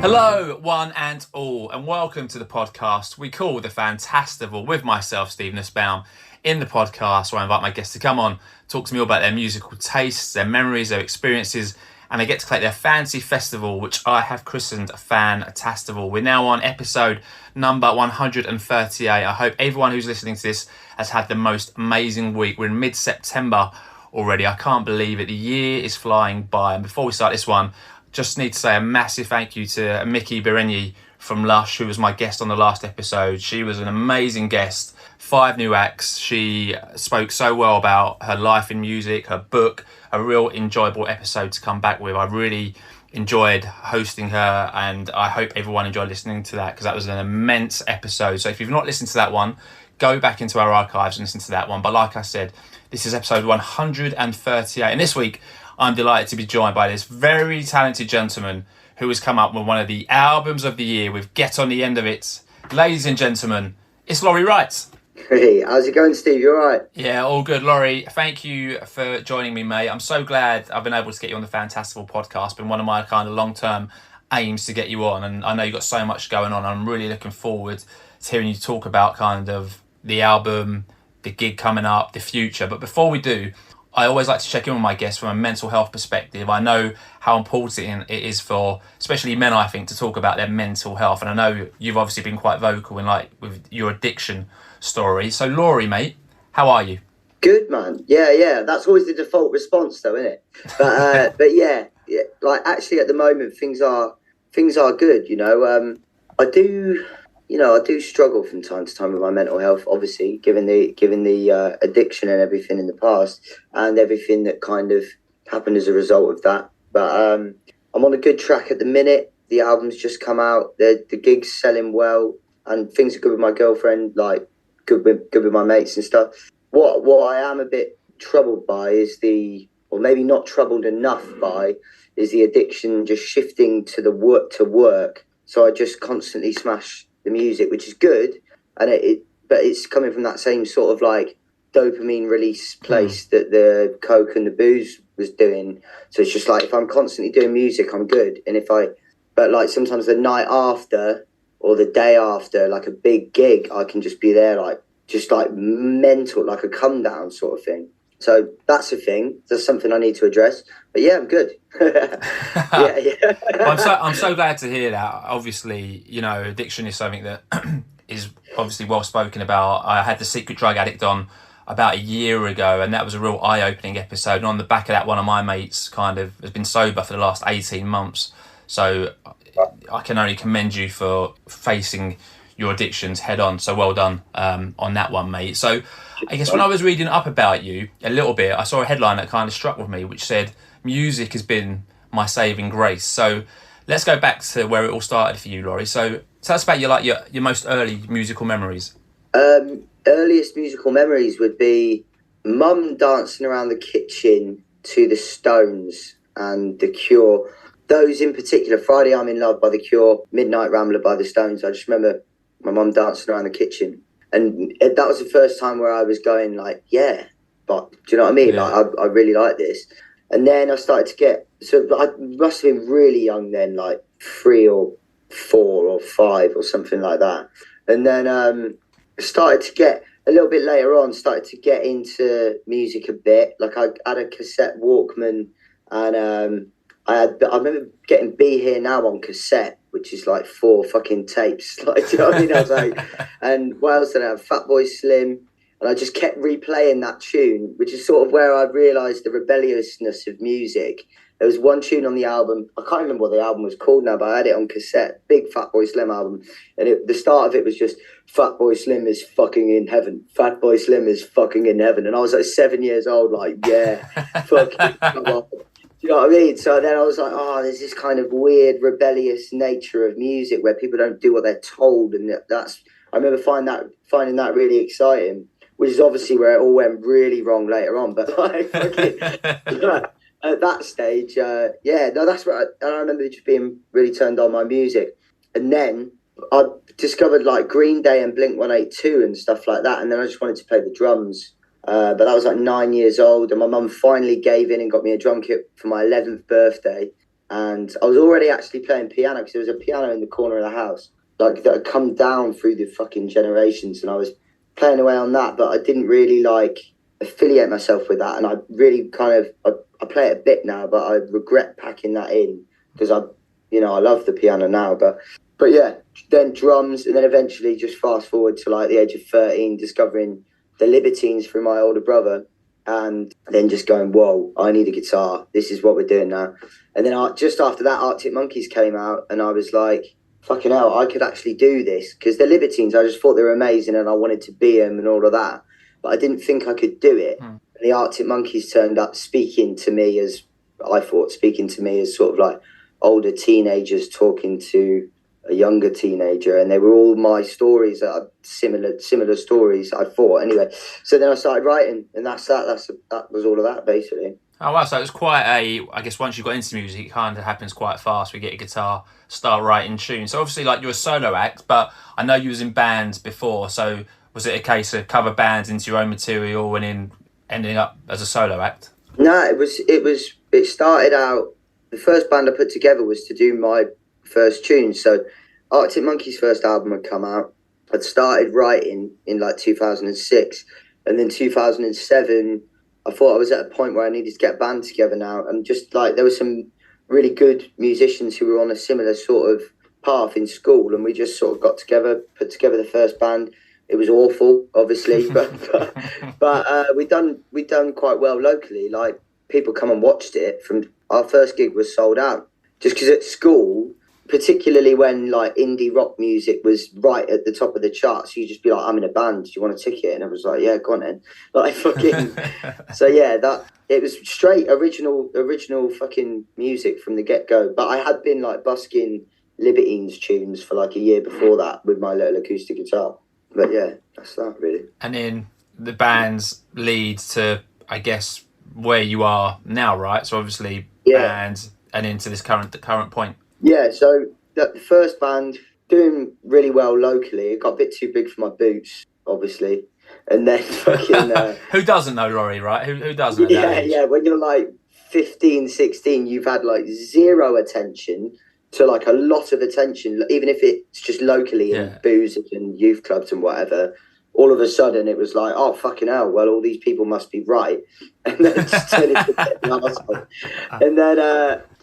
Hello, one and all, and welcome to the podcast we call the Fantastival with myself, Steve Nussbaum. In the podcast, where I invite my guests to come on, talk to me all about their musical tastes, their memories, their experiences, and they get to collect their fancy festival, which I have christened Fantastival. We're now on episode number 138. I hope everyone who's listening to this has had the most amazing week. We're in mid-September already. I can't believe it. The year is flying by. And before we start this one, just need to say a massive thank you to Mickey Berenyi from Lush, who was my guest on the last episode. She was an amazing guest. 5 new acts. She spoke so well about her life in music, her book, a real enjoyable episode to come back with. I really enjoyed hosting her, and I hope everyone enjoyed listening to that because that was an immense episode. So if you've not listened to that one, go back into our archives and listen to that one. But like I said, this is episode 138, and this week I'm delighted to be joined by this very talented gentleman who has come up with one of the albums of the year with Get on the End of It. Ladies and gentlemen, it's Laurie Wright. Hey, how's it going, Steve? You all right? Yeah, all good. Laurie, thank you for joining me, mate. I'm so glad I've been able to get you on the Fantastival Podcast. Been one of my kind of long-term aims to get you on, and I know you've got so much going on. I'm really looking forward to hearing you talk about kind of the album, the gig coming up, the future. But before we do, I always like to check in with my guests from a mental health perspective. I know how important it is for, especially men, I think, to talk about their mental health. And I know you've obviously been quite vocal in like with your addiction story. So Laurie, mate, how are you? Good, man. Yeah. That's always the default response, though, isn't it? But yeah. Like actually, at the moment, things are good. I do struggle from time to time with my mental health. Obviously, given the addiction and everything in the past, and everything that kind of happened as a result of that. But I'm on a good track at the minute. The album's just come out. The gig's selling well, and things are good with my girlfriend. Like good with my mates and stuff. What I am a bit troubled by is or maybe not troubled enough by, is the addiction just shifting to the work. So I just constantly smash the music, which is good, and but it's coming from that same sort of like dopamine release place that the coke and the booze was doing. So it's just like, if I'm constantly doing music, I'm good. And but like sometimes the night after or the day after, like a big gig, I can just be there like mental, like a come down sort of thing. So that's a thing. That's something I need to address. But yeah, I'm good. yeah. I'm so glad to hear that. Obviously, addiction is something that is obviously well spoken about. I had the Secret Drug Addict on about a year ago, and that was a real eye-opening episode. And on the back of that, one of my mates kind of has been sober for the last 18 months. So I can only commend you for facing your addictions head on. So well done on that one, mate. So I guess when I was reading up about you a little bit, I saw a headline that kind of struck with me, which said, music has been my saving grace. So let's go back to where it all started for you, Laurie. So tell us about your most early musical memories. Earliest musical memories would be mum dancing around the kitchen to the Stones and The Cure. Those in particular, Friday I'm in Love by The Cure, Midnight Rambler by the Stones. I just remember my mum dancing around the kitchen. And that was the first time where I was going like, yeah, but do you know what I mean? Yeah. Like, I really like this. And then I started to get, so I must have been really young then, like 3 or 4 or 5 or something like that. And then started to get, a little bit later on, started to get into music a bit. Like I had a cassette Walkman, and I remember getting Be Here Now on cassette, which is like 4 fucking tapes. Like, do you know what I mean? I was like, and what else did I have? Fatboy Slim. And I just kept replaying that tune, which is sort of where I realised the rebelliousness of music. There was one tune on the album, I can't remember what the album was called now, but I had it on cassette, big Fatboy Slim album. And the start of it was just, Fatboy Slim is fucking in heaven. Fatboy Slim is fucking in heaven. And I was like 7 years old, like, yeah, fucking come on. Do you know what I mean? So then I was like, there's this kind of weird rebellious nature of music where people don't do what they're told. And I remember finding that really exciting, which is obviously where it all went really wrong later on. But like, at that stage, that's where I remember just being really turned on by music. And then I discovered like Green Day and Blink-182 and stuff like that. And then I just wanted to play the drums. But that was like 9 years old, and my mum finally gave in and got me a drum kit for my 11th birthday. and I was already actually playing piano because there was a piano in the corner of the house, like that had come down through the fucking generations, and I was playing away on that, but I didn't really like affiliate myself with that, and I really I play it a bit now, but I regret packing that in because I love the piano now, but yeah, then drums, and then eventually just fast forward to like the age of 13, discovering the Libertines through my older brother, and then just going, whoa, I need a guitar. This is what we're doing now. And then just after that, Arctic Monkeys came out, and I was like, fucking hell, I could actually do this. Because the Libertines, I just thought they were amazing, and I wanted to be them and all of that. But I didn't think I could do it. And the Arctic Monkeys turned up speaking to me as sort of like older teenagers talking to a younger teenager, and they were all my stories, similar stories, I thought, anyway. So then I started writing, and that was all of that, basically. Oh wow, so it was quite I guess once you got into music, it kind of happens quite fast. We get a guitar, start writing tunes. So obviously, like, you're a solo act, but I know you was in bands before, so was it a case of cover bands into your own material and then ending up as a solo act? No, it started out, the first band I put together was to do my first tunes. So Arctic Monkeys' first album had come out. I'd started writing in like 2006, and then 2007 I thought I was at a point where I needed to get a band together now, and just like there were some really good musicians who were on a similar sort of path in school, and we just sort of got together, put together the first band. It was awful, obviously, but we done quite well locally. Like, people come and watched it. From our first gig was sold out, just because at school, particularly when like indie rock music was right at the top of the charts, you just be like, I'm in a band, do you want a ticket? And I was like, yeah, go on then. Like, fucking so yeah, that it was straight original fucking music from the get-go. But I had been like busking Libertines tunes for like a year before that with my little acoustic guitar. But yeah, that's that really. And then the bands lead to, I guess, where you are now, right? So obviously, and into this current point. Yeah, so the first band doing really well locally. It got a bit too big for my boots, obviously, and then fucking who doesn't know Laurie, right? Who doesn't? Yeah. When you're like 15, 16, you've had like zero attention to like a lot of attention, even if it's just locally in boozers and youth clubs and whatever. All of a sudden, it was like, oh, fucking hell, well, all these people must be right. And then just turned into a bit of an arsehole. And then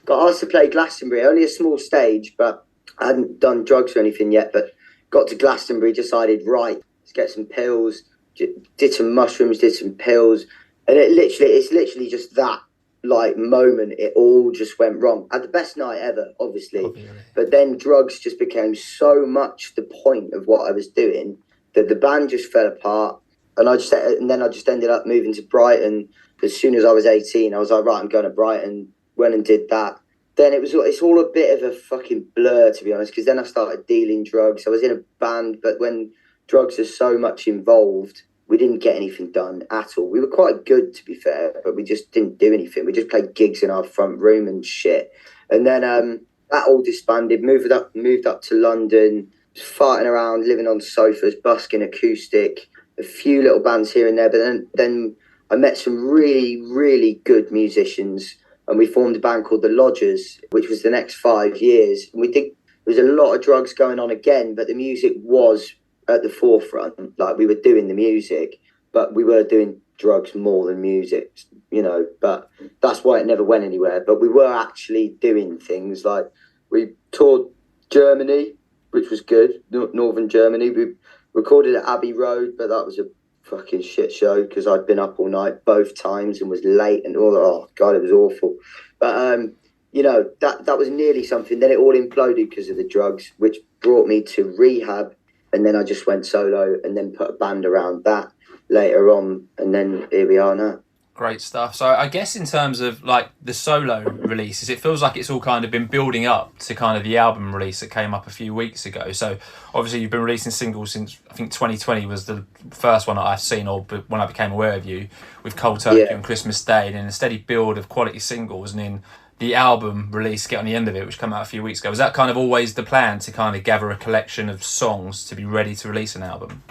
got asked to play Glastonbury, only a small stage, but I hadn't done drugs or anything yet, but got to Glastonbury, decided, right, let's get some pills, did some mushrooms, did some pills. And it's literally just that, like, moment, it all just went wrong. I had the best night ever, obviously. But then drugs just became so much the point of what I was doing that the band just fell apart, and then I just ended up moving to Brighton. As soon as I was 18, I was like, right, I'm going to Brighton. Went and did that. Then it's all a bit of a fucking blur, to be honest, because then I started dealing drugs. I was in a band, but when drugs are so much involved, we didn't get anything done at all. We were quite good, to be fair, but we just didn't do anything. We just played gigs in our front room and shit. And then that all disbanded, moved up to London, farting around, living on sofas, busking acoustic, a few little bands here and there. But then I met some really, really good musicians, and we formed a band called The Lodgers, which was the next 5 years. And there was a lot of drugs going on again, but the music was at the forefront. Like, we were doing the music, but we were doing drugs more than music, but that's why it never went anywhere. But we were actually doing things. Like, we toured Germany, which was good, northern Germany. We recorded at Abbey Road, but that was a fucking shit show because I'd been up all night both times and was late and all. Oh god, it was awful. But that was nearly something. Then it all imploded because of the drugs, which brought me to rehab, and then I just went solo and then put a band around that later on, and then here we are now. Great stuff. So I guess in terms of like the solo releases, it feels like it's all kind of been building up to kind of the album release that came up a few weeks ago. So obviously you've been releasing singles since, I think 2020 was the first one that I've seen, or when I became aware of you, with Cold Turkey and Christmas Day, and then a steady build of quality singles, and then the album release, Get on the End of It, which came out a few weeks ago. Was that kind of always the plan, to kind of gather a collection of songs to be ready to release an album?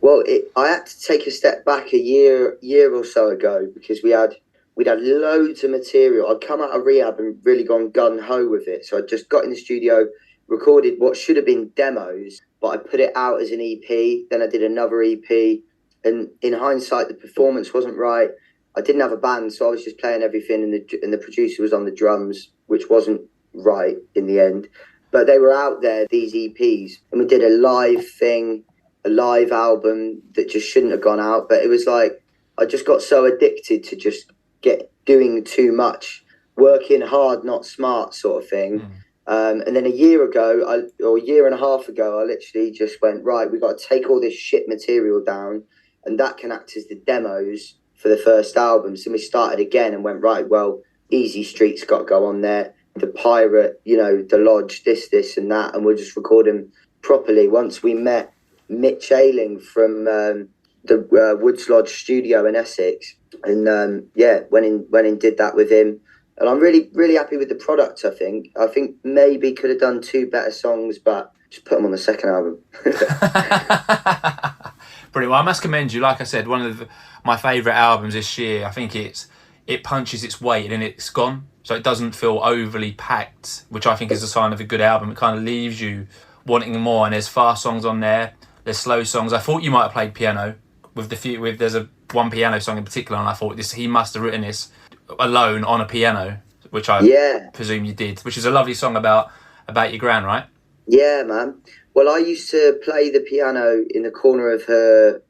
Well, I had to take a step back a year or so ago, because we we'd had loads of material. I'd come out of rehab and really gone gun-ho with it. So I just got in the studio, recorded what should have been demos, but I put it out as an EP. Then I did another EP. And in hindsight, the performance wasn't right. I didn't have a band, so I was just playing everything, and the producer was on the drums, which wasn't right in the end. But they were out there, these EPs, and we did a live thing, a live album that just shouldn't have gone out. But it was like, I just got so addicted to just doing too much, working hard, not smart sort of thing. And then a year a year and a half ago, I literally just went, right, we've got to take all this shit material down, and that can act as the demos for the first album. So we started again and went, right, well, Easy Street's got to go on there, The Pirate, The Lodge, this and that, and we'll just record them properly. Once we met Mitch Ayling from the Woods Lodge studio in Essex, and went in, did that with him. And I'm really, really happy with the product, I think. I think maybe could have done 2 better songs, but just put them on the second album. Brilliant. Well, I must commend you. Like I said, one of my favourite albums this year. I think it punches its weight and then it's gone. So it doesn't feel overly packed, which I think is a sign of a good album. It kind of leaves you wanting more. And there's fast songs on there. There's slow songs. I thought you might have played piano there's one piano song in particular, and I thought he must have written this alone on a piano, which I presume you did, which is a lovely song about your gran, right? Yeah, man. Well, I used to play the piano in the corner of her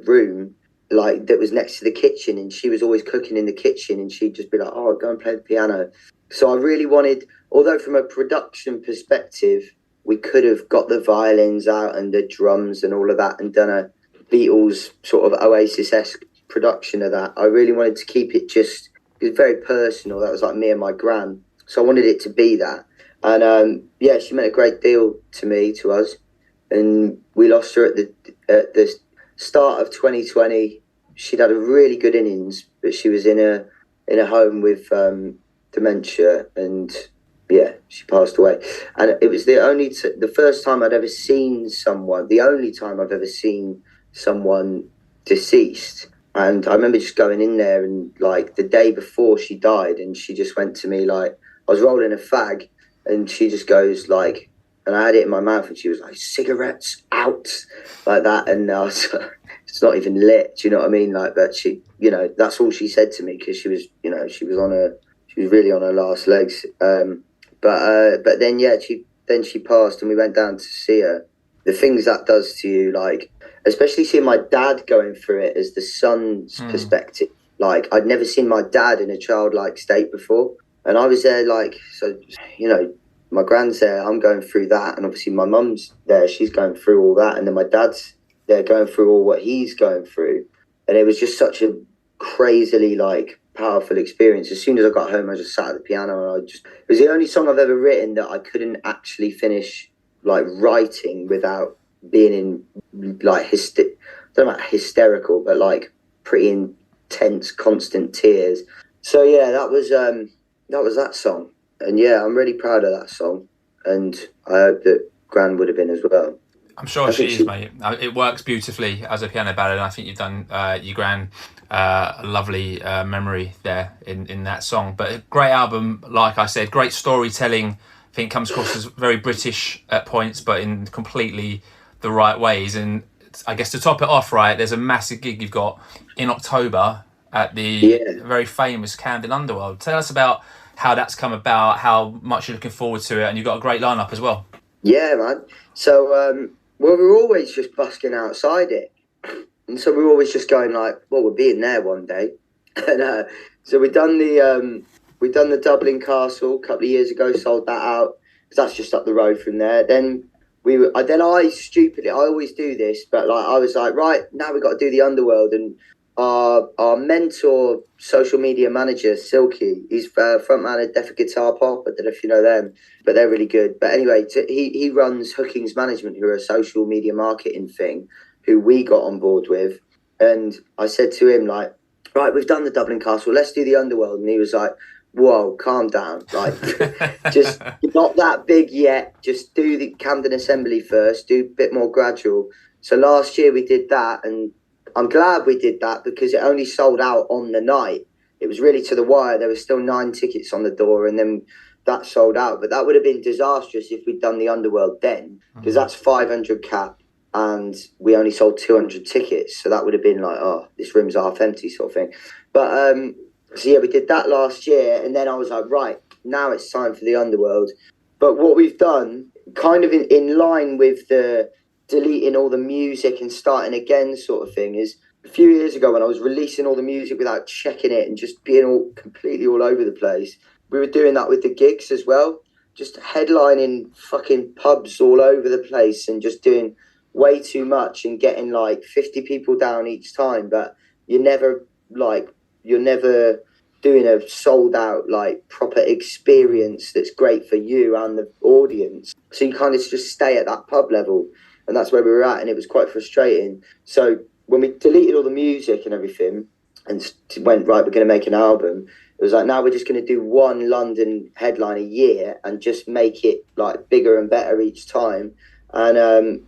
room, that was next to the kitchen, and she was always cooking in the kitchen, and she'd just be like, oh, go and play the piano. So I really wanted, although from a production perspective, we could have got the violins out and the drums and all of that and done a Beatles sort of Oasis-esque production of that. I really wanted to keep it it was very personal. That was like me and my gran. So I wanted it to be that. And she meant a great deal to us. And we lost her at the start of 2020. She'd had a really good innings, but she was in a home with dementia, and she passed away. And it was the first time I'd ever seen someone, the only time I've ever seen someone deceased. And I remember just going in there, and the day before she died, and she just went to me I was rolling a fag, and she just goes and I had it in my mouth, and she was like, cigarettes out, like that. And I was it's not even lit, do you know what I mean? But she, that's all she said to me, because she was, she was really on her last legs. But then she passed, and we went down to see her. The things that does to you, especially seeing my dad going through it as the son's perspective. I'd never seen my dad in a childlike state before. And I was there, my gran's there, I'm going through that. And obviously my mum's there, she's going through all that. And then my dad's there going through all what he's going through. And it was just such a crazily, powerful experience. As soon as I got home, I just sat at the piano, and it was the only song I've ever written that I couldn't actually finish writing without being in I don't know about hysterical, but pretty intense, constant tears. So that was that song, and I'm really proud of that song, and I hope that Gran would have been as well. I'm sure she is, mate. It works beautifully as a piano ballad, and I think you've done your Gran a lovely memory there in that song. But a great album, like I said, great storytelling. I think comes across as very British at points, but in completely the right ways. And I guess to top it off, right, there's a massive gig you've got in October at the very famous Camden Underworld. Tell us about how that's come about, how much you're looking forward to it, and you've got a great lineup as well. Yeah, man. So, we're always just busking outside it. And so we're always just going we're being there one day. And so we've done the Dublin Castle a couple of years ago, sold that out, because that's just up the road from there. Then I stupidly, I always do this, but I was right, now we've got to do the Underworld. And our mentor, social media manager, Silky, he's frontman of Deaf Guitar Pop. I don't know if you know them, but they're really good. But anyway, he runs Hookings Management, who are a social media marketing thing, who we got on board with. And I said to him, right, we've done the Dublin Castle, let's do the Underworld. And he was like, whoa, calm down. Just not that big yet. Just do the Camden Assembly first, do a bit more gradual. So last year we did that, and I'm glad we did that because it only sold out on the night. it was really to the wire. There was still 9 tickets on the door, and then that sold out. But that would have been disastrous if we'd done the Underworld then, because that's 500 cap, and we only sold 200 tickets. So that would have been like, oh, this room's half empty sort of thing. But so yeah, we did that last year, and then I was like, right, now it's time for the Underworld. But what we've done, kind of in line with the deleting all the music and starting again sort of thing, is a few years ago when I was releasing all the music without checking it and just being all completely all over the place, we were doing that with the gigs as well, just headlining fucking pubs all over the place and just doing way too much and getting like 50 people down each time, but you're never doing a sold out like proper experience that's great for you and the audience. So you kind of just stay at that pub level, and that's where we were at, and it was quite frustrating. So when we deleted all the music and everything and went, right, we're going to make an album, it was like, now we're just going to do one London headline a year and just make it like bigger and better each time. And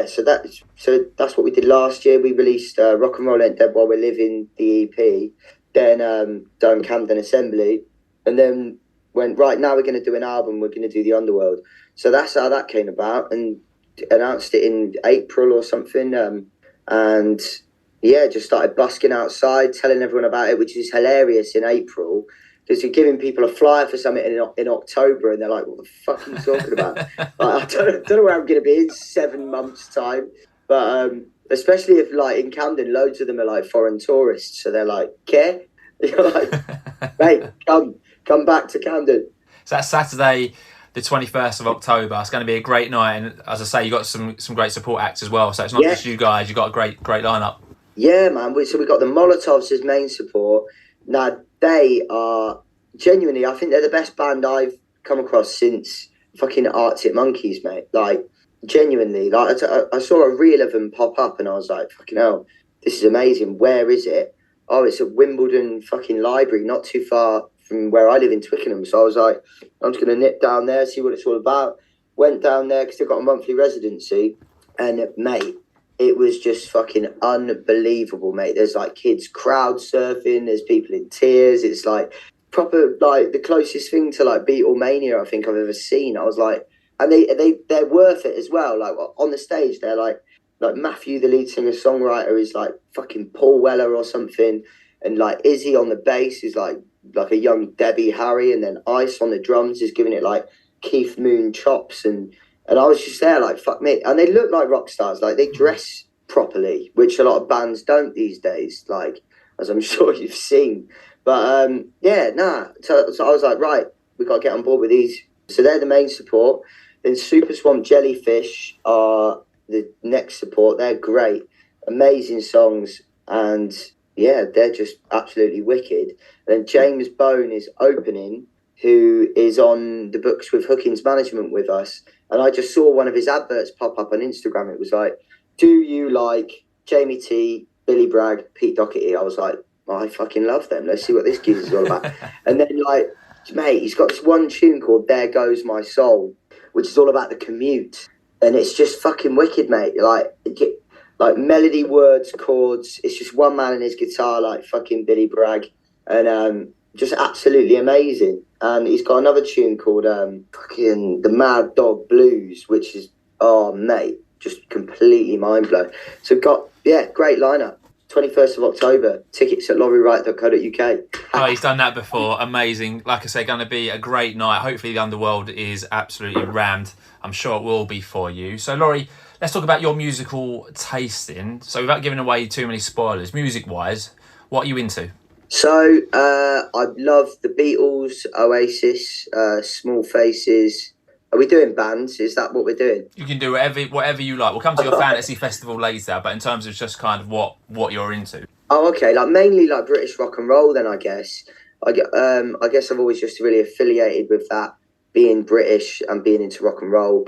so that's what we did last year. We released Rock and Roll Ain't Dead While We're Living, the EP, then done Camden Assembly, and then went, right, now we're going to do an album, we're going to do the Underworld. So that's how that came about, and announced it in April or something. And yeah, just started busking outside, telling everyone about it, which is hilarious in April, because you're giving people a flyer for something in October, and they're like, what the fuck are you talking about? Like, I don't know where I'm going to be in 7 months' time. But especially if, like, in Camden, loads of them are, like, foreign tourists. So they're like, care? You're like, mate, come back to Camden. So that's Saturday, the 21st of October. It's going to be a great night. And as I say, you got some great support acts as well. So it's not just you guys. You've got a great lineup. Yeah, man. So we got the Molotovs as main support. Now, they are genuinely, I think they're the best band I've come across since fucking Arctic Monkeys, mate. Like, genuinely. Like, I saw a reel of them pop up and I was like, fucking hell, this is amazing. Where is it? Oh, it's at Wimbledon fucking Library, not too far from where I live in Twickenham. So I was like, I'm just going to nip down there, see what it's all about. Went down there because they've got a monthly residency. And, mate, it was just fucking unbelievable, mate. There's like kids crowd surfing. There's people in tears. It's like proper, like the closest thing to like Beatlemania I think I've ever seen. I was like, and they're worth it as well. Like on the stage, they're like Matthew, the lead singer songwriter, is like fucking Paul Weller or something, and like Izzy on the bass is like a young Debbie Harry, and then Ice on the drums is giving it like Keith Moon chops, and I was just there like, fuck me. And they look like rock stars. Like, they dress properly, which a lot of bands don't these days, like, as I'm sure you've seen. But, So I was like, right, we got to get on board with these. So they're the main support. Then Super Swamp Jellyfish are the next support. They're great. Amazing songs. And, yeah, they're just absolutely wicked. And then James Bone is opening, who is on the books with Hookings Management with us. And I just saw one of his adverts pop up on Instagram. It was like, do you like Jamie T, Billy Bragg, Pete Doherty? I was like, I fucking love them. Let's see what this geezer's all about. And then, like, mate, he's got this one tune called There Goes My Soul, which is all about the commute. And it's just fucking wicked, mate. Like melody, words, chords. It's just one man and his guitar, like fucking Billy Bragg. And just absolutely amazing. And he's got another tune called fucking The Mad Dog Blues, which is, oh, mate, just completely mind-blowing. So great lineup. 21st of October. Tickets at lauriewright.co.uk. Oh, he's done that before. Amazing. Like I say, going to be a great night. Hopefully the Underworld is absolutely rammed. I'm sure it will be for you. So, Laurie, let's talk about your musical tasting. So without giving away too many spoilers, music-wise, what are you into? So I love the Beatles, Oasis, Small Faces. Are we doing bands? Is that what we're doing? You can do whatever you like. We'll come to your fantasy festival later, but in terms of just kind of what you're into. Oh, okay. Like mainly like British rock and roll. Then I guess I've always just really affiliated with that, being British and being into rock and roll.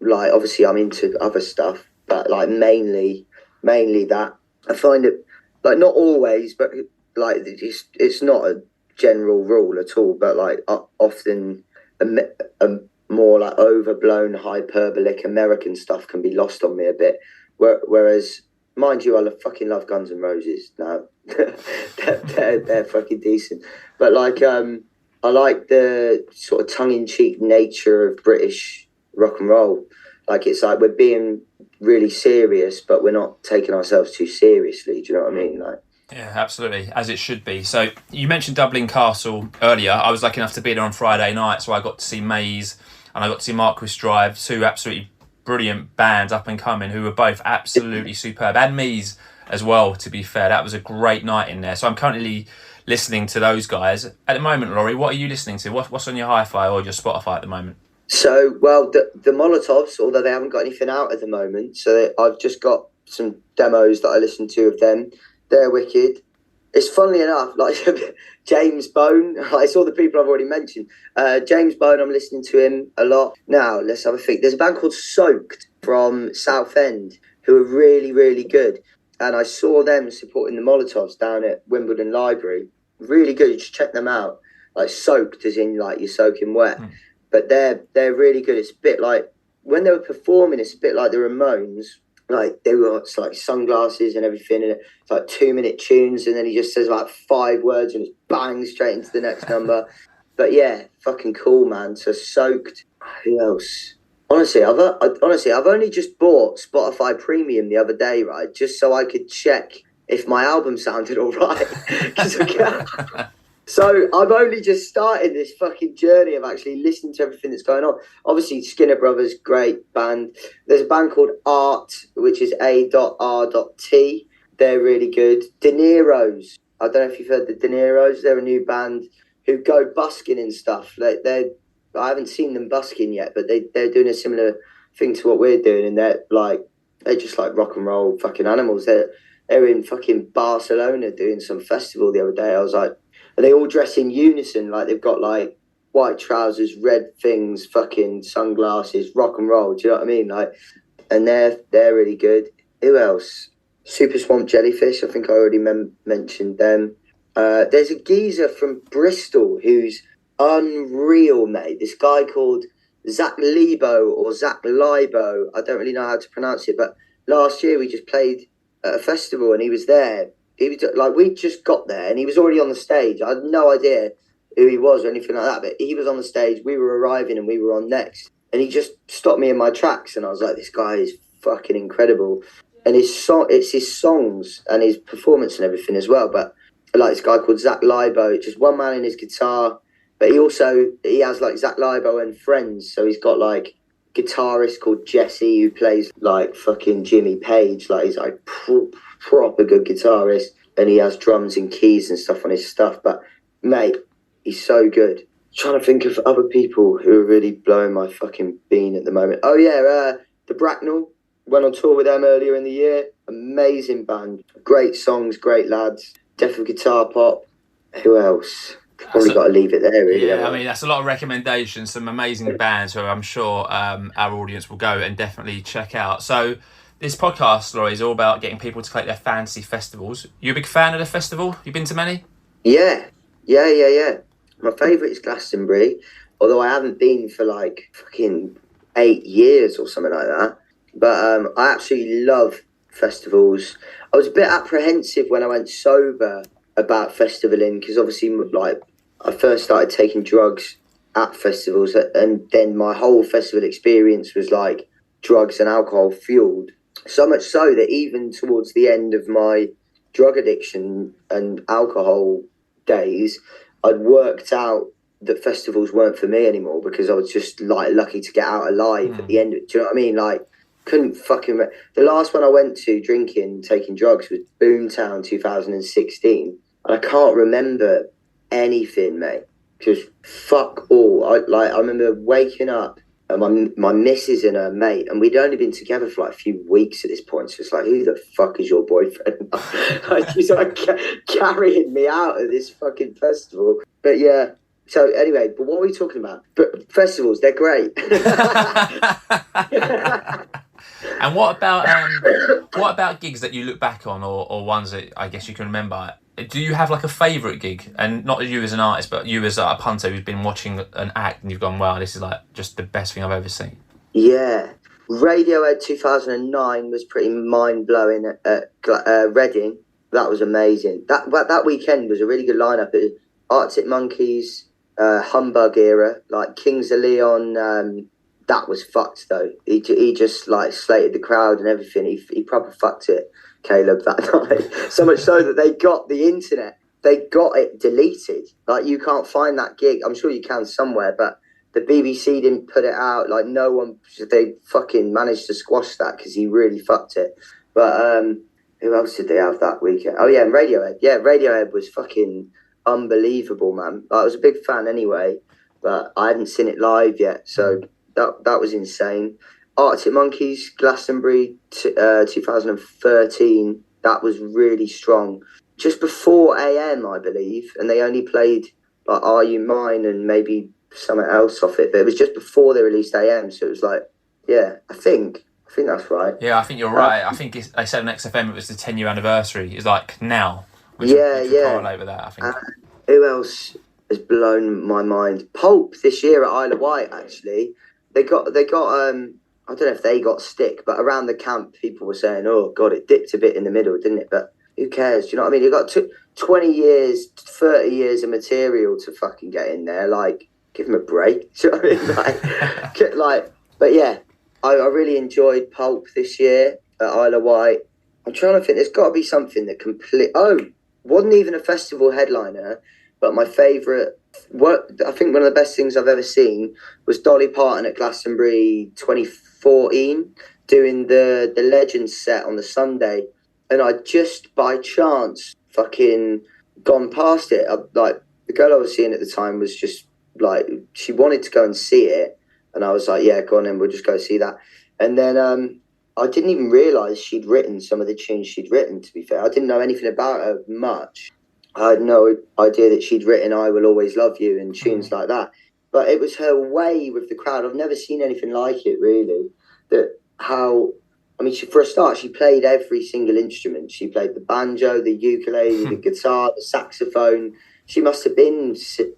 Like obviously I'm into other stuff, but like mainly that. I find it like not always, but like it's not a general rule at all. But like often a more like overblown, hyperbolic American stuff can be lost on me a bit. Whereas, mind you, I fucking love Guns N' Roses. Now, they're fucking decent. But like, I like the sort of tongue-in-cheek nature of British rock and roll. Like, it's like we're being really serious, but we're not taking ourselves too seriously. Do you know what I mean? Like, yeah, absolutely, as it should be. So you mentioned Dublin Castle earlier. I was lucky enough to be there on Friday night, so I got to see Maze and I got to see Marquis Drive, two absolutely brilliant bands up and coming who were both absolutely superb, and Maze as well, to be fair. That was a great night in there. So I'm currently listening to those guys. At the moment, Laurie, what are you listening to? What's on your hi-fi or your Spotify at the moment? so, well, the Molotovs, although they haven't got anything out at the moment, so I've just got some demos that I listen to of them. They're wicked. It's funnily enough, like James Bone. It's all the people I've already mentioned. James Bone, I'm listening to him a lot. Now, let's have a think. There's a band called Soaked from Southend who are really, really good. And I saw them supporting the Molotovs down at Wimbledon Library. Really good. You should check them out. Like, soaked as in like you're soaking wet. But they're really good. It's a bit like when they were performing, it's a bit like the Ramones. Like, they were like sunglasses and everything, and it's like 2-minute tunes, and then he just says like 5 words and it's bang straight into the next number. But yeah, fucking cool, man. So Soaked. Who else? Honestly, I've only just bought Spotify Premium the other day, right? Just so I could check if my album sounded all right. So I've only just started this fucking journey of actually listening to everything that's going on. Obviously, Skinner Brothers, great band. There's a band called Art, which is A.R.T. They're really good. De Niro's. I don't know if you've heard the De Niro's. They're a new band who go busking and stuff. I haven't seen them busking yet, but they're doing a similar thing to what we're doing, and they're just like rock and roll fucking animals. They're in fucking Barcelona doing some festival the other day. I was like, and they all dress in unison, like they've got like white trousers, red things, fucking sunglasses, rock and roll. Do you know what I mean? Like, and they're really good. Who else? Super Swamp Jellyfish. I think I already mentioned them. There's a geezer from Bristol who's unreal, mate. This guy called Zach Libo or Zach Libo. I don't really know how to pronounce it, but last year we just played at a festival and he was there. He was like, we just got there and he was already on the stage. I had no idea who he was or anything like that, but he was on the stage. We were arriving and we were on next, and he just stopped me in my tracks, and I was like, this guy is fucking incredible. And it's his songs and his performance and everything as well. But like this guy called Zach Libo, just one man in his guitar, but he has like Zach Libo and friends. So he's got like guitarist called Jesse who plays like fucking Jimmy Page. Like, he's like proper good guitarist, and he has drums and keys and stuff on his stuff. But mate, he's so good. Trying to think of other people who are really blowing my fucking bean at the moment. Oh yeah, the Bracknell. Went on tour with them earlier in the year. Amazing band. Great songs, great lads. Deaf of guitar pop. Who else? Probably got to leave it there, really. Yeah, I mean, that's a lot of recommendations. Some amazing bands who I'm sure our audience will go and definitely check out. So this podcast, Laurie, is all about getting people to collect their fantasy festivals. You a big fan of the festival? You been to many? Yeah. My favourite is Glastonbury, although I haven't been for like fucking 8 years or something like that. But I absolutely love festivals. I was a bit apprehensive when I went sober about festivaling, because obviously, like, I first started taking drugs at festivals, and then my whole festival experience was like drugs and alcohol fueled. So much so that even towards the end of my drug addiction and alcohol days, I'd worked out that festivals weren't for me anymore, because I was just like lucky to get out alive at the end of it. Do you know what I mean? Like, couldn't fucking... The last one I went to drinking, taking drugs, was Boomtown 2016. And I can't remember anything, mate. Just fuck all. I remember waking up and my missus and her mate, and we'd only been together for like a few weeks at this point. So it's like, who the fuck is your boyfriend? She's like carrying me out of this fucking festival. But yeah. So anyway, but what are we talking about? But festivals, they're great. And what about gigs that you look back on, or ones that I guess you can remember? Do you have like a favourite gig? And not you as an artist, but you as a punter who's been watching an act and you've gone, wow, this is like just the best thing I've ever seen. Yeah. Radiohead 2009 was pretty mind-blowing at Reading. that was amazing. That weekend was a really good lineup. It was Arctic Monkeys, Humbug era, like Kings of Leon. That was fucked though. He just like slated the crowd and everything. He proper fucked it, Caleb, that night. So much so that they got the internet. They got it deleted. Like, you can't find that gig. I'm sure you can somewhere, but the BBC didn't put it out. Like, no one, they fucking managed to squash that because he really fucked it. But who else did they have that weekend? Oh yeah, and Radiohead. Yeah, Radiohead was fucking unbelievable, man. I was a big fan anyway, but I hadn't seen it live yet, so that was insane. Arctic Monkeys, Glastonbury, 2013. That was really strong. Just before AM, I believe, and they only played like "Are You Mine" and maybe something else off it. But it was just before they released AM, so it was like, yeah, I think that's right. Yeah, I think you're right. I think they said on XFM it was the 10-year anniversary. It's like now. Which yeah. correlate with that, I think. Who else has blown my mind? Pulp this year at Isle of Wight. Actually, they got. I don't know if they got stick, but around the camp, people were saying, "Oh God, it dipped a bit in the middle, didn't it?" But who cares? Do you know what I mean? You got 20 years, 30 years of material to fucking get in there. Like, give them a break. Do you know what I mean? Like, but yeah, I really enjoyed Pulp this year at Isle of Wight. I'm trying to think. There's got to be something that wasn't even a festival headliner, but my favourite. I think one of the best things I've ever seen was Dolly Parton at Glastonbury 2014 doing the Legends set on the Sunday. And I just by chance fucking gone past it. Like, the girl I was seeing at the time was just like, she wanted to go and see it, and I was like, yeah, go on then, we'll just go see that. And then I didn't even realise she'd written some of the tunes she'd written, to be fair. I didn't know anything about her much. I had no idea that she'd written "I Will Always Love You" and tunes like that. But it was her way with the crowd. I've never seen anything like it, really. For a start, she played every single instrument. She played the banjo, the ukulele, the guitar, the saxophone. She must have been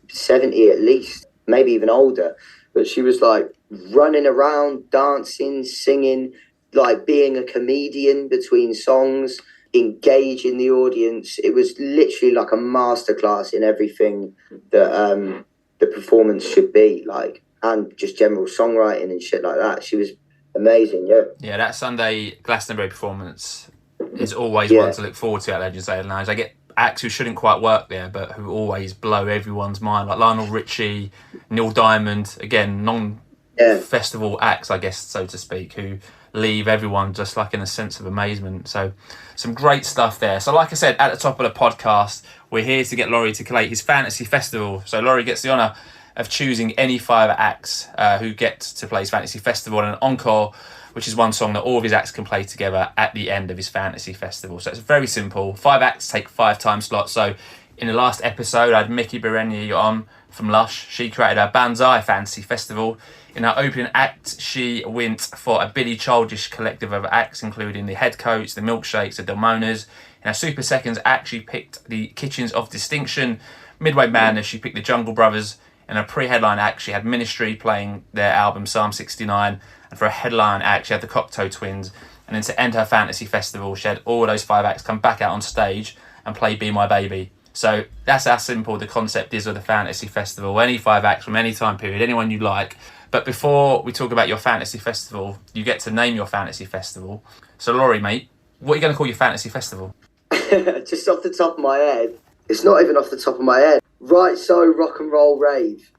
70 at least, maybe even older. But she was like running around, dancing, singing, like being a comedian between songs, engaging the audience. It was literally like a masterclass in everything that the performance should be like, and just general songwriting and shit like that. She was amazing. Yeah, that Sunday Glastonbury performance is always one to look forward to at Legends Day and Lounge. I get acts who shouldn't quite work there, but who always blow everyone's mind, like Lionel Richie, Neil Diamond, again, non-festival acts, I guess, so to speak, who leave everyone just like in a sense of amazement. So some great stuff there. So like I said at the top of the podcast, we're here to get Laurie to collate his fantasy festival. So Laurie gets the honour of choosing any 5 acts who get to play his fantasy festival, and an encore, which is one song that all of his acts can play together at the end of his fantasy festival. So it's very simple. 5 acts take 5 time slots. So in the last episode, I had Mickey Bereni on from Lush. She created her Banzai Fantasy Festival. In her opening act, she went for a Billy Childish collective of acts, including the Headcoats, the Milkshakes, the Delmonas. In her Super Seconds act, she picked the Kitchens of Distinction. Midway Madness, she picked the Jungle Brothers. In a pre-headline act, she had Ministry playing their album Psalm 69. And for a headline act, she had the Cocteau Twins. And then to end her fantasy festival, she had all those 5 acts come back out on stage and play Be My Baby. So that's how simple the concept is of the fantasy festival. Any 5 acts from any time period, anyone you like. But before we talk about your fantasy festival, you get to name your fantasy festival. So Laurie, mate, what are you going to call your fantasy festival? Just off the top of my head. It's not even off the top of my head. Right So Rock and Roll Rave.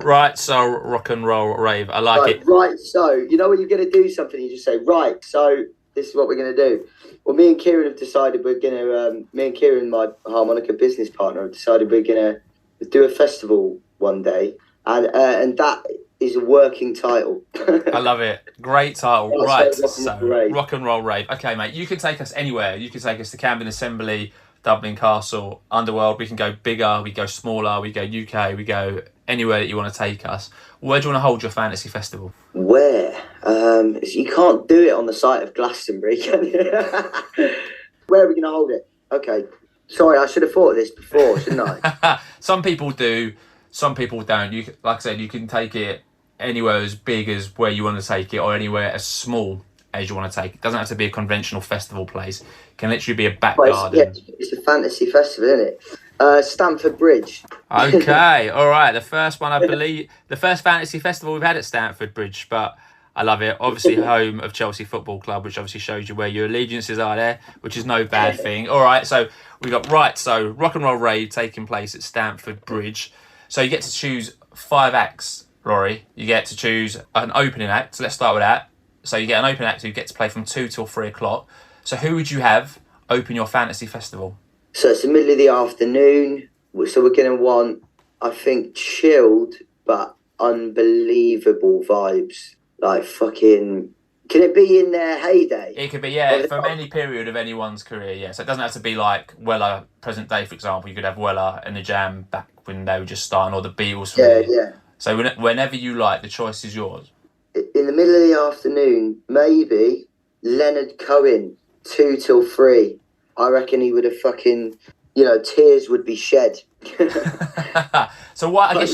Right So Rock and Roll Rave. I like it. Right So. You know when you're going to do something, you just say, right, so this is what we're going to do. Well, me and Kieran have decided we're going to, me and Kieran, my harmonica business partner, have decided we're going to do a festival one day. And that is a working title. I love it. Great title. Right, Rock and Roll Rave. Okay, mate, you can take us anywhere. You can take us to Camden Assembly, Dublin Castle, Underworld. We can go bigger, we go smaller, we go UK, we go anywhere that you want to take us. Where do you want to hold your fantasy festival? Where? You can't do it on the site of Glastonbury, can you? Where are we going to hold it? Okay. Sorry, I should have thought of this before, shouldn't I? Some people do. Some people don't. Like I said, you can take it anywhere as big as where you want to take it, or anywhere as small as you want to take. It doesn't have to be a conventional festival place. It can literally be a back Well, garden. It's a fantasy festival, isn't it? Stamford Bridge. Okay, all right. The first one, I believe, the first fantasy festival we've had at Stamford Bridge, but I love it. Obviously, home of Chelsea Football Club, which obviously shows you where your allegiances are there, which is no bad thing. All right, so we got so Rock and Roll Rave taking place at Stamford Bridge. So you get to choose 5 acts, Laurie. You get to choose an opening act. So let's start with that. So you get an opening act who get to play from 2 till 3 o'clock. So who would you have open your fantasy festival? So it's the middle of the afternoon. So we're going to want, I think, chilled but unbelievable vibes. Like fucking... Can it be in their heyday? It could be, yeah, from any period of anyone's career, yeah. So it doesn't have to be like Weller, present day, for example. You could have Weller and the Jam back when they were just starting, or the Beatles. Yeah. So whenever you like, the choice is yours. In the middle of the afternoon, maybe Leonard Cohen, 2 till 3. I reckon he would have fucking, tears would be shed. So why?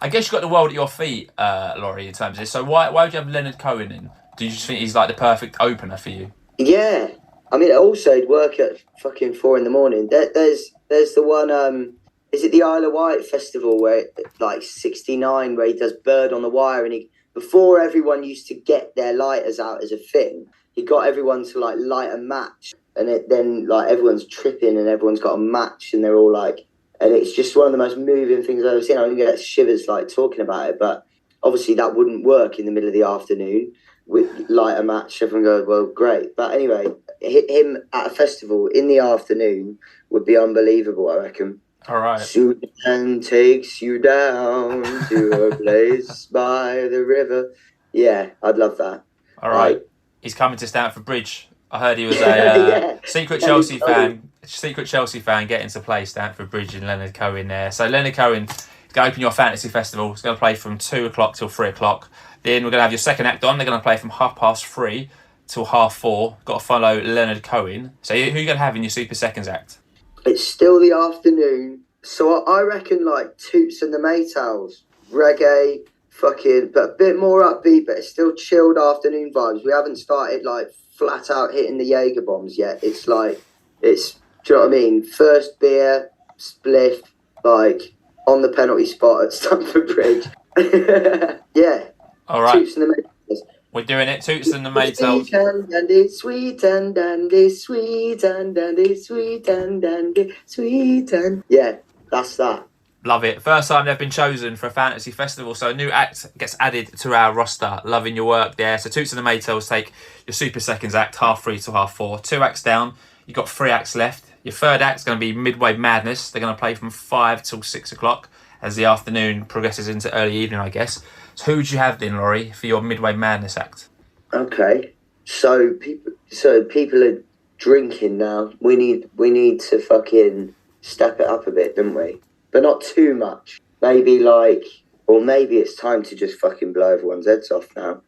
I guess you got the world at your feet, Laurie, in terms of this. So why would you have Leonard Cohen in? Do you just think he's like the perfect opener for you? Yeah. I mean, also he'd work at fucking 4 a.m. There's the one, is it the Isle of Wight festival where, like 69, where he does Bird on the Wire, and before everyone used to get their lighters out as a thing, he got everyone to like light a match, and then like everyone's tripping and everyone's got a match and they're all like, and it's just one of the most moving things I've ever seen. I don't get shivers like talking about it, but obviously that wouldn't work in the middle of the afternoon with light a match. Everyone goes, well, great. But anyway, him at a festival in the afternoon would be unbelievable, I reckon. All right. Sudan takes you down to a place by the river. Yeah, I'd love that. All right. He's coming to Stamford Bridge. I heard he was a secret Chelsea fan. Secret Chelsea fan getting to play Stamford Bridge and Leonard Cohen there. So Leonard Cohen is going to open your fantasy festival. He's going to play from 2 o'clock till 3 o'clock. Then we're going to have your second act on. They're going to play from 3:30 till 4:30. Got to follow Leonard Cohen. So who are you going to have in your Super Seconds act? It's still the afternoon. So I reckon like Toots and the Maytals, reggae, fucking, but a bit more upbeat, but it's still chilled afternoon vibes. We haven't started like flat out hitting the Jaeger bombs yet. It's like, do you know what I mean? First beer, spliff, like on the penalty spot at Stamford Bridge. Yeah. All right. Toots and the Maytals. We're doing it. Toots and the Maytals. Sweet and dandy, sweet and dandy, sweet and dandy, sweet and dandy, sweet and... Yeah, that's that. Love it. First time they've been chosen for a fantasy festival, so a new act gets added to our roster. Loving your work there. So Toots and the Maytals take your Super Seconds act, 3:30 till 4:30. 2 acts down. You've got 3 acts left. Your third act's going to be Midway Madness. They're going to play from 5 till 6 o'clock as the afternoon progresses into early evening, I guess. So who would you have then, Laurie, for your Midway Madness act? Okay. So people are drinking now. We need to fucking step it up a bit, don't we? But not too much. Maybe maybe it's time to just fucking blow everyone's heads off now.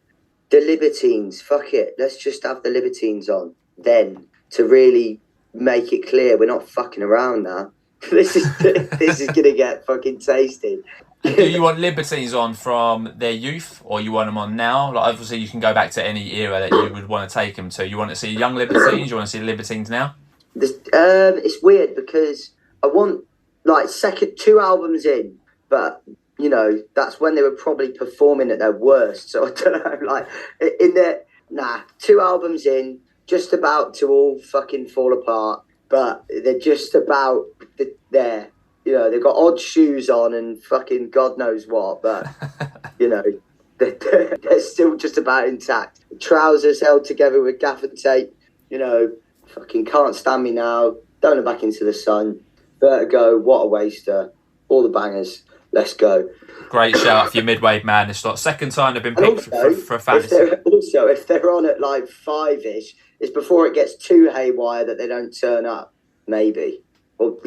The Libertines, fuck it. Let's just have the Libertines on then to really make it clear we're not fucking around now. This is gonna get fucking tasty. Do you want Libertines on from their youth, or you want them on now? Like obviously, you can go back to any era that you would want to take them to. You want to see young Libertines? You want to see Libertines now? It's weird because I want like 2 albums in, but that's when they were probably performing at their worst. So I don't know, like 2 albums in, just about to all fucking fall apart, but they're just about there. They've got odd shoes on and fucking God knows what, but, they're still just about intact. Trousers held together with gaffer tape, fucking Can't Stand Me Now, Don't Look Back Into the Sun, Vertigo, What a Waster, all the bangers. Let's go. Great shout out for your Midway Madness slot. Second time they've been picked for a fantasy. If they're on at like 5-ish, it's before it gets too haywire that they don't turn up, maybe. Or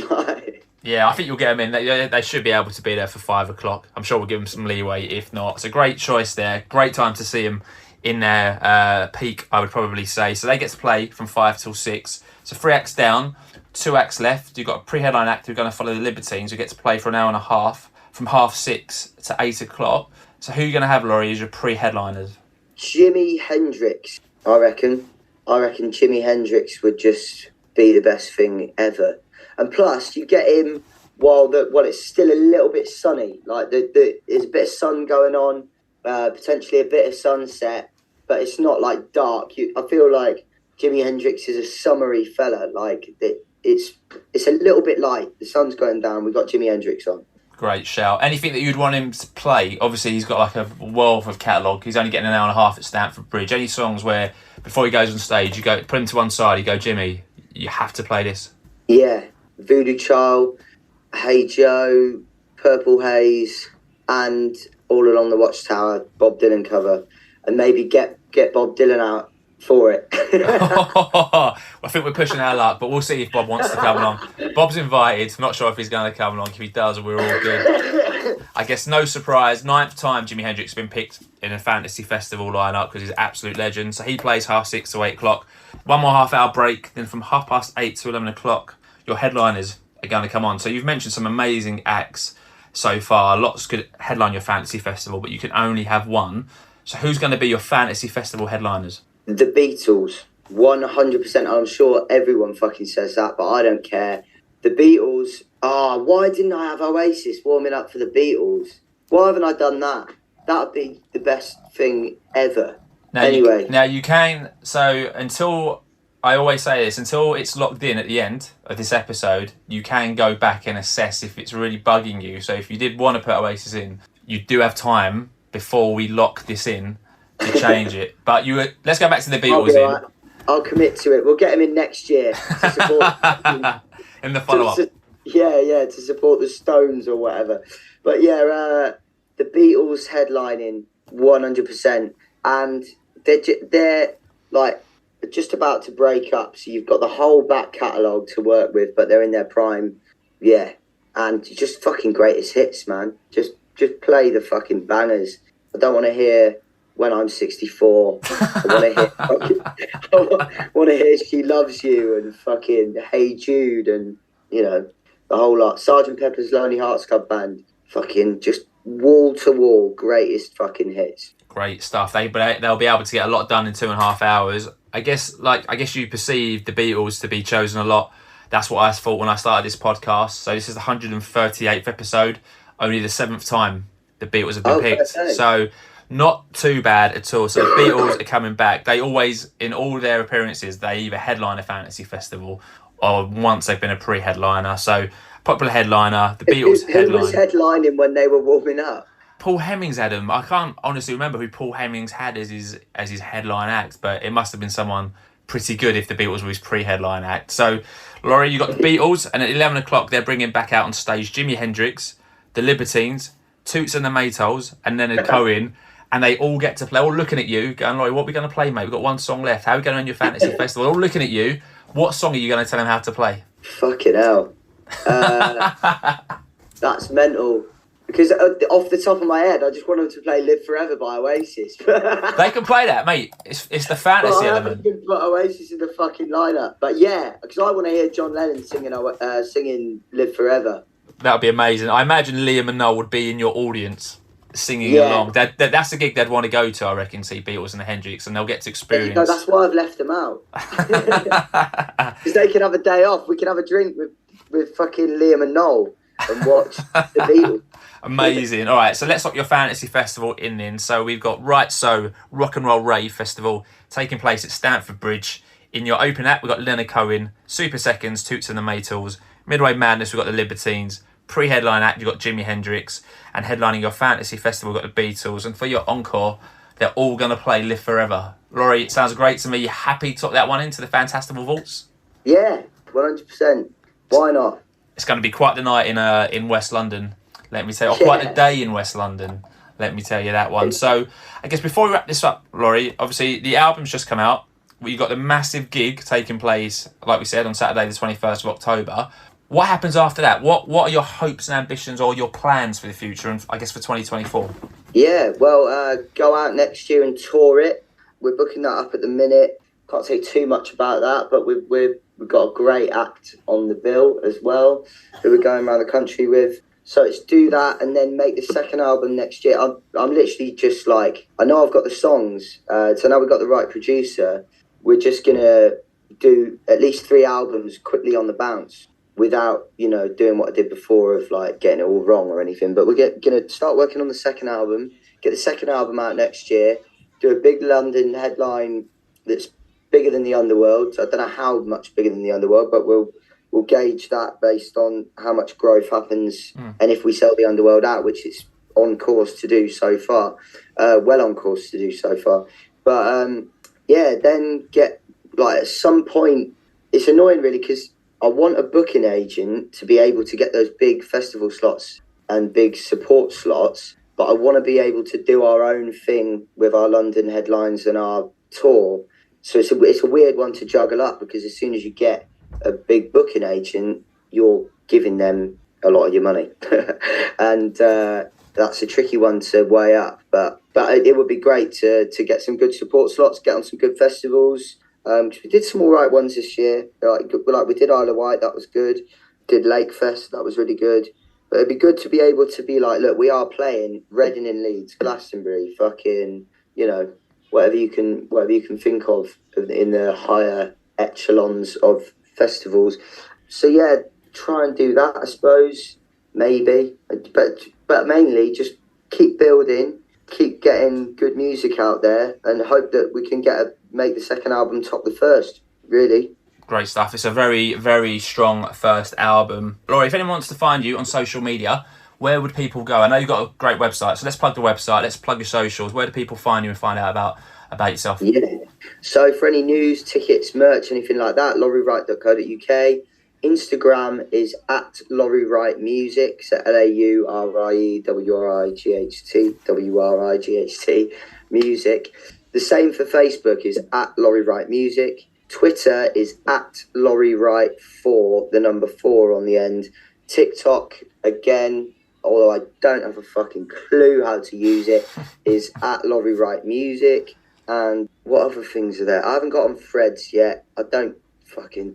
Yeah, I think you'll get them in. They should be able to be there for 5 o'clock. I'm sure we'll give them some leeway if not. It's a great choice there. Great time to see them in their peak, I would probably say. So they get to play from 5 till 6. So 3 acts down, 2 acts left. You've got a pre-headline act who are going to follow the Libertines who get to play for an hour and a half from 6:30 to 8 o'clock. So who are you going to have, Laurie, as your pre-headliners? Jimi Hendrix. I reckon. I reckon Jimi Hendrix would just be the best thing ever. And plus, you get him while it's still a little bit sunny. Like there's a bit of sun going on, potentially a bit of sunset, but it's not like dark. I feel like Jimi Hendrix is a summery fella. Like it's a little bit light. The sun's going down. We've got Jimi Hendrix on. Great shout. Anything that you'd want him to play? Obviously, he's got like a wealth of catalogue. He's only getting an hour and a half at Stamford Bridge. Any songs where before he goes on stage, you go put him to one side, you go, Jimmy, you have to play this. Yeah, Voodoo Child, Hey Joe, Purple Haze, and All Along the Watchtower, Bob Dylan cover, and maybe get Bob Dylan out for it. I think we're pushing our luck, but we'll see if Bob wants to come along. Bob's invited. I'm not sure if he's going to come along. If he does, we're all good. I guess no surprise, 9th time Jimi Hendrix has been picked in a Fantasy Festival lineup because he's an absolute legend. So he plays 6:30 to 8 o'clock. One more half-hour break. Then from 8:30 to 11 o'clock, your headliners are going to come on. So you've mentioned some amazing acts so far. Lots could headline your Fantasy Festival, but you can only have one. So who's going to be your Fantasy Festival headliners? The Beatles, 100%. I'm sure everyone fucking says that, but I don't care. The Beatles. Why didn't I have Oasis warming up for the Beatles? Why haven't I done that? That would be the best thing ever. Now you can. So until I always say this, until it's locked in at the end of this episode, you can go back and assess if it's really bugging you. So if you did want to put Oasis in, you do have time before we lock this in to change it. But let's go back to the Beatles. Right. I'll commit to it. We'll get him in next year to support in the follow-up. To support the Stones or whatever. But yeah, the Beatles headlining 100%, and they're like just about to break up. So you've got the whole back catalogue to work with, but they're in their prime. Yeah, and just fucking greatest hits, man. Just play the fucking bangers. I don't want to hear When I'm 64. I want to hear She Loves You and fucking Hey Jude and, the whole lot. Sgt. Pepper's Lonely Hearts Club Band. Fucking just wall to wall greatest fucking hits. Great stuff. They'll be able to get a lot done in 2.5 hours. I guess you perceive the Beatles to be chosen a lot. That's what I thought when I started this podcast. So this is the 138th episode. Only the 7th time the Beatles have been picked. So not too bad at all. So the Beatles are coming back. They always, in all their appearances, they either headline a fantasy festival or once they've been a pre-headliner. So popular headliner, the Beatles headline. Who was headlining when they were warming up? Paul Hemmings had him. I can't honestly remember who Paul Hemmings had as his headline act, but it must have been someone pretty good if the Beatles were his pre-headline act. So, Laurie, you got the Beatles, and at 11 o'clock they're bringing back out on stage Jimi Hendrix, the Libertines, Toots and the Maytals, and Leonard Cohen, and they all get to play, all looking at you, going, Laurie, what are we going to play, mate? We've got one song left. How are we going to end your fantasy festival? All looking at you. What song are you going to tell them how to play? Fucking hell. That's mental. Because off the top of my head, I just want them to play Live Forever by Oasis. They can play that, mate. It's the fantasy element. I haven't put Oasis in the fucking lineup. But yeah, because I want to hear John Lennon singing Live Forever. That would be amazing. I imagine Liam and Noel would be in your audience singing along. That's the gig they'd want to go to, I reckon, see Beatles and the Hendrix, and they'll get to experience. That's why I've left them out. Because they can have a day off. We can have a drink with fucking Liam and Noel and watch the Beatles. Amazing. All right, so let's lock your fantasy festival in then. So we've got Right So Rock and Roll Rave Festival taking place at Stamford Bridge. In your open act, we've got Leonard Cohen, Super Seconds, Toots and the Maytals. Midway Madness, we've got the Libertines. Pre-headline act, you've got Jimi Hendrix. And headlining your fantasy festival, we've got the Beatles. And for your encore, they're all going to play Live Forever. Laurie, it sounds great to me. You happy to lock that one into the Fantastival Vaults? Yeah, 100%. Why not? It's going to be quite the night in West London. Let me tell you, or quite a day in West London. Let me tell you that one. So, I guess before we wrap this up, Laurie, obviously the album's just come out. You've got the massive gig taking place, like we said, on Saturday the 21st of October. What happens after that? What are your hopes and ambitions or your plans for the future and I guess for 2024? Yeah, well, go out next year and tour it. We're booking that up at the minute. Can't say too much about that, but we've got a great act on the bill as well, who we're going around the country with. So it's do that and then make the second album next year. I'm literally just like, I know I've got the songs, so now we've got the right producer. We're just going to do at least 3 albums quickly on the bounce without, doing what I did before of like getting it all wrong or anything. But we're going to start working on the second album, get the second album out next year, do a big London headline that's bigger than the Underworld. I don't know how much bigger than the Underworld, but we'll gauge that based on how much growth happens and if we sell the Underworld out, which it's on course to do so far, well on course to do so far. But then get like at some point, it's annoying really because I want a booking agent to be able to get those big festival slots and big support slots, but I want to be able to do our own thing with our London headlines and our tour. So it's a weird one to juggle up because as soon as you get a big booking agent, you're giving them a lot of your money. And that's a tricky one to weigh up. But it would be great to get some good support slots, get on some good festivals. We did some all right ones this year. Like we did Isle of Wight, that was good. Did Lake Fest, that was really good. But it'd be good to be able to be like, look, we are playing Reading in Leeds, Glastonbury, fucking, whatever you can think of in the higher echelons of festivals. So yeah, try and do that, I suppose, maybe. But mainly just keep building, keep getting good music out there, and hope that we can make the second album top the first, really. Great stuff. It's a very, very strong first album. Laurie, if anyone wants to find you on social media, where would people go? I know you've got a great website, so let's plug the website, let's plug your socials. Where do people find you and find out about yourself? Yeah. So for any news, tickets, merch, anything like that, lauriewright.co.uk. Instagram is at Laurie Wright Music, so LaurieWright Music. The same for Facebook is at Laurie Wright Music. Twitter is at Laurie Wright 4, the number 4 on the end. TikTok, again, although I don't have a fucking clue how to use it, is at Laurie Wright Music. And what other things are there? I haven't got on Threads yet.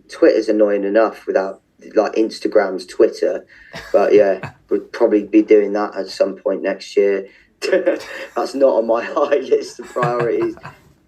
Twitter's annoying enough without like Instagram's Twitter. But yeah, we'll probably be doing that at some point next year. That's not on my high list of priorities.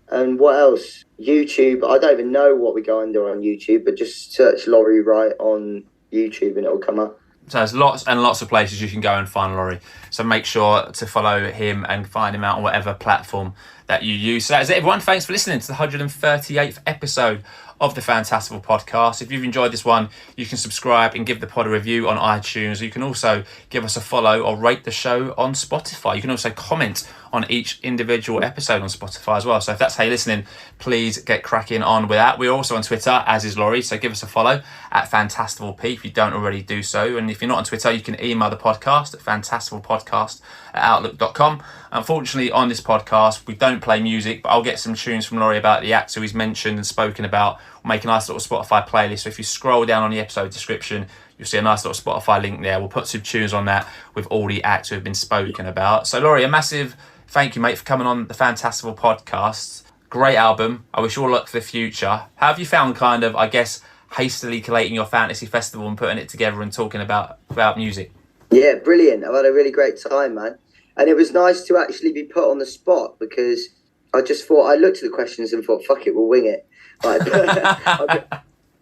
And what else? YouTube. I don't even know what we go under on YouTube, but just search Laurie Wright on YouTube and it'll come up. So there's lots and lots of places you can go and find Laurie. So make sure to follow him and find him out on whatever platform that you use. So that is it, everyone. Thanks for listening to the 138th episode of the Fantastival Podcast. If you've enjoyed this one, you can subscribe and give the pod a review on iTunes. You can also give us a follow or rate the show on Spotify. You can also comment on each individual episode on Spotify as well. So if that's how you're listening, please get cracking on with that. We're also on Twitter, as is Laurie, so give us a follow at FantastivalP if you don't already do so. And if you're not on Twitter, you can email the podcast at fantastivalpodcast@outlook.com. Unfortunately, on this podcast, we don't play music, but I'll get some tunes from Laurie about the acts who he's mentioned and spoken about. We'll make a nice little Spotify playlist. So if you scroll down on the episode description, you'll see a nice little Spotify link there. We'll put some tunes on that with all the acts who have been spoken about. So Laurie, a massive thank you, mate, for coming on the Fantastival Podcast. Great album. I wish you all luck for the future. How have you found hastily collating your fantasy festival and putting it together and talking about music? Yeah, brilliant. I've had a really great time, man. And it was nice to actually be put on the spot because I just thought, I looked at the questions and thought, fuck it, we'll wing it. Like, I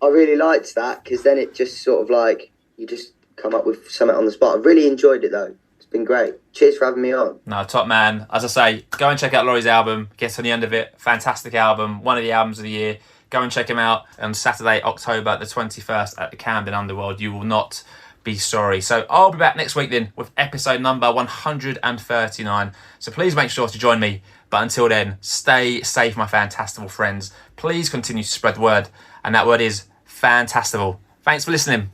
really liked that because then it just sort of like, you just come up with something on the spot. I really enjoyed it though. It's been great. Cheers for having me on. No, top man. As I say, go and check out Laurie's album. Get on the end of it. Fantastic album. One of the albums of the year. Go and check him out on Saturday, October the 21st at the Camden Underworld. You will not be sorry. So I'll be back next week then with episode number 139. So please make sure to join me. But until then, stay safe, my Fantastival friends. Please continue to spread the word. And that word is Fantastival. Thanks for listening.